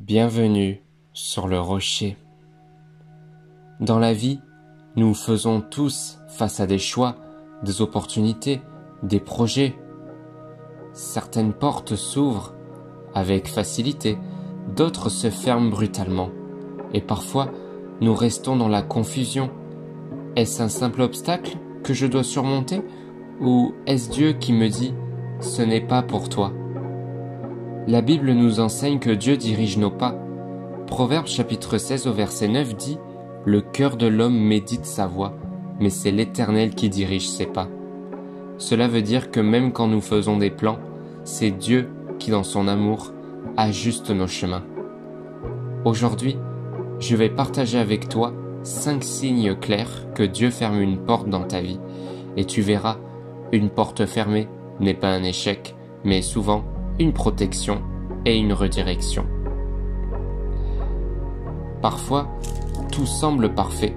Bienvenue sur le rocher. Dans la vie, nous faisons tous face à des choix, des opportunités, des projets. Certaines portes s'ouvrent avec facilité, d'autres se ferment brutalement. Et parfois, nous restons dans la confusion. Est-ce un simple obstacle que je dois surmonter? Ou est-ce Dieu qui me dit « ce n'est pas pour toi ». La Bible nous enseigne que Dieu dirige nos pas. Proverbe chapitre 16 au verset 9 dit « Le cœur de l'homme médite sa voie, mais c'est l'Éternel qui dirige ses pas ». Cela veut dire que même quand nous faisons des plans, c'est Dieu qui, dans son amour, ajuste nos chemins. Aujourd'hui, je vais partager avec toi 5 signes clairs que Dieu ferme une porte dans ta vie. Et tu verras, une porte fermée n'est pas un échec, mais souvent une protection et une redirection. Parfois, tout semble parfait.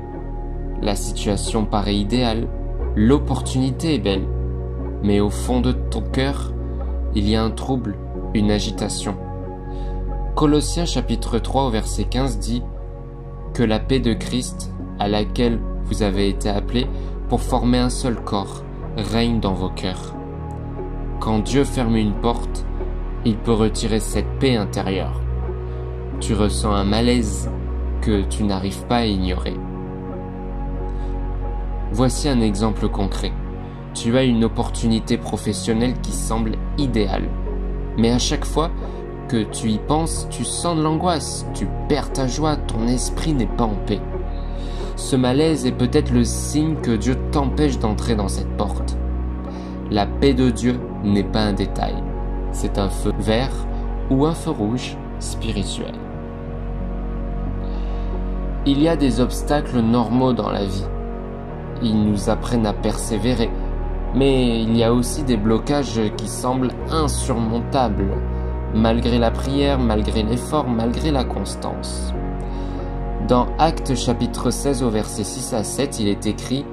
La situation paraît idéale, l'opportunité est belle, mais au fond de ton cœur, il y a un trouble, une agitation. Colossiens chapitre 3 au verset 15 dit que la paix de Christ, à laquelle vous avez été appelés pour former un seul corps, règne dans vos cœurs. Quand Dieu ferme une porte, il peut retirer cette paix intérieure. Tu ressens un malaise que tu n'arrives pas à ignorer. Voici un exemple concret. Tu as une opportunité professionnelle qui semble idéale. Mais à chaque fois que tu y penses, tu sens de l'angoisse, tu perds ta joie, ton esprit n'est pas en paix. Ce malaise est peut-être le signe que Dieu t'empêche d'entrer dans cette porte. La paix de Dieu n'est pas un détail. C'est un feu vert ou un feu rouge spirituel. Il y a des obstacles normaux dans la vie. Ils nous apprennent à persévérer. Mais il y a aussi des blocages qui semblent insurmontables, malgré la prière, malgré l'effort, malgré la constance. Dans Actes chapitre 16 au verset 6 à 7, il est écrit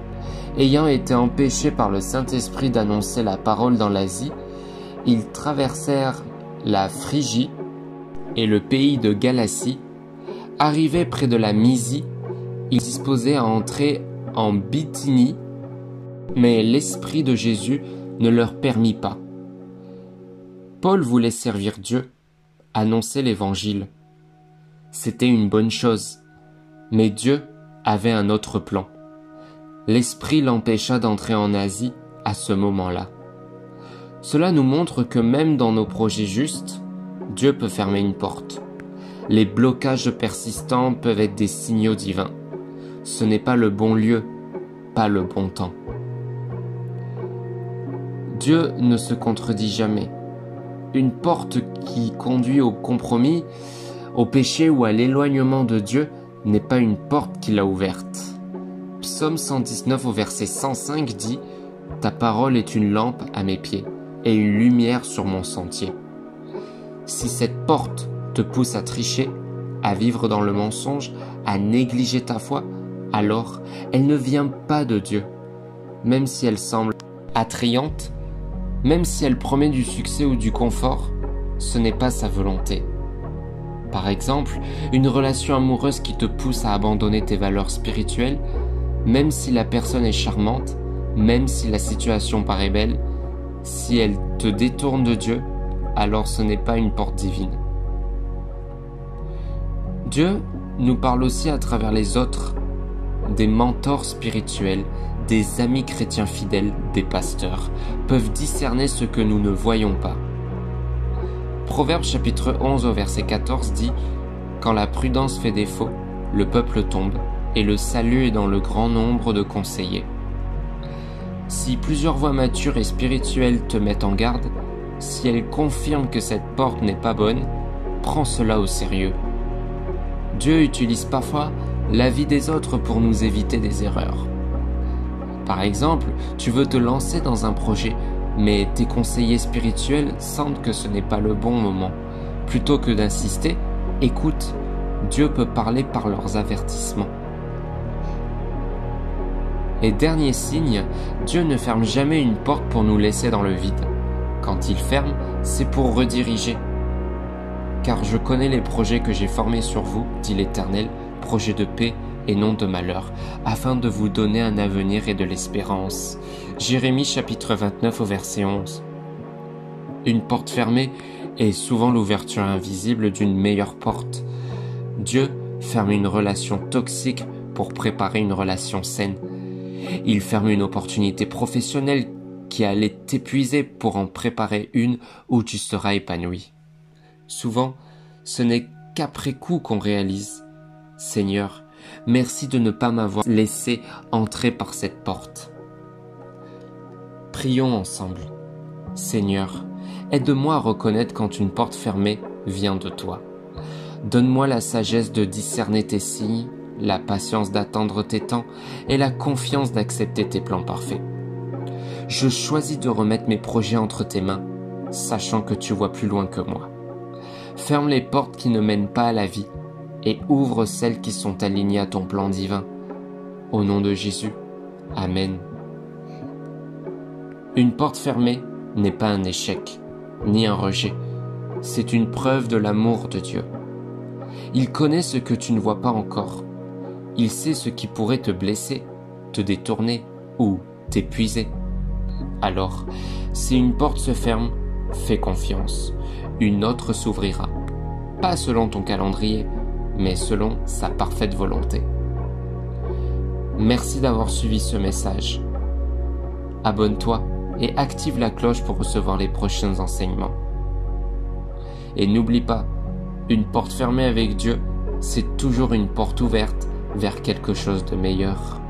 « Ayant été empêchés par le Saint-Esprit d'annoncer la parole dans l'Asie, ils traversèrent la Phrygie et le pays de Galatie. Arrivés près de la Mysie, ils disposaient à entrer en Bithynie, mais l'Esprit de Jésus ne leur permit pas. Paul voulait servir Dieu, annoncer l'Évangile. C'était une bonne chose, mais Dieu avait un autre plan. L'Esprit l'empêcha d'entrer en Asie à ce moment-là. Cela nous montre que même dans nos projets justes, Dieu peut fermer une porte. Les blocages persistants peuvent être des signaux divins. Ce n'est pas le bon lieu, pas le bon temps. Dieu ne se contredit jamais. Une porte qui conduit au compromis, au péché ou à l'éloignement de Dieu n'est pas une porte qu'il a ouverte. Psaume 119 au verset 105 dit « Ta parole est une lampe à mes pieds et une lumière sur mon sentier. » Si cette porte te pousse à tricher, à vivre dans le mensonge, à négliger ta foi, alors elle ne vient pas de Dieu. Même si elle semble attrayante, même si elle promet du succès ou du confort, ce n'est pas sa volonté. Par exemple, une relation amoureuse qui te pousse à abandonner tes valeurs spirituelles, même si la personne est charmante, même si la situation paraît belle, si elle te détourne de Dieu, alors ce n'est pas une porte divine. Dieu nous parle aussi à travers les autres, des mentors spirituels, des amis chrétiens fidèles, des pasteurs, peuvent discerner ce que nous ne voyons pas. Proverbe chapitre 11 au verset 14 dit « Quand la prudence fait défaut, le peuple tombe, et le salut est dans le grand nombre de conseillers. » Si plusieurs voix matures et spirituelles te mettent en garde, si elles confirment que cette porte n'est pas bonne, prends cela au sérieux. Dieu utilise parfois la vie des autres pour nous éviter des erreurs. Par exemple, tu veux te lancer dans un projet, mais tes conseillers spirituels sentent que ce n'est pas le bon moment. Plutôt que d'insister, écoute, Dieu peut parler par leurs avertissements. Et dernier signe, Dieu ne ferme jamais une porte pour nous laisser dans le vide. Quand il ferme, c'est pour rediriger. Car je connais les projets que j'ai formés sur vous, dit l'Éternel, projets de paix et non de malheur, afin de vous donner un avenir et de l'espérance. Jérémie chapitre 29 au verset 11. Une porte fermée est souvent l'ouverture invisible d'une meilleure porte. Dieu ferme une relation toxique pour préparer une relation saine. Il ferme une opportunité professionnelle qui allait t'épuiser pour en préparer une où tu seras épanoui. Souvent, ce n'est qu'après coup qu'on réalise « Seigneur, merci de ne pas m'avoir laissé entrer par cette porte. » Prions ensemble. Seigneur, aide-moi à reconnaître quand une porte fermée vient de toi. Donne-moi la sagesse de discerner tes signes, la patience d'attendre tes temps et la confiance d'accepter tes plans parfaits. Je choisis de remettre mes projets entre tes mains, sachant que tu vois plus loin que moi. Ferme les portes qui ne mènent pas à la vie et ouvre celles qui sont alignées à ton plan divin. Au nom de Jésus, Amen. Une porte fermée n'est pas un échec, ni un rejet. C'est une preuve de l'amour de Dieu. Il connaît ce que tu ne vois pas encore. Il sait ce qui pourrait te blesser, te détourner ou t'épuiser. Alors, si une porte se ferme, fais confiance. Une autre s'ouvrira. Pas selon ton calendrier, mais selon sa parfaite volonté. Merci d'avoir suivi ce message. Abonne-toi et active la cloche pour recevoir les prochains enseignements. Et n'oublie pas, une porte fermée avec Dieu, c'est toujours une porte ouverte vers quelque chose de meilleur.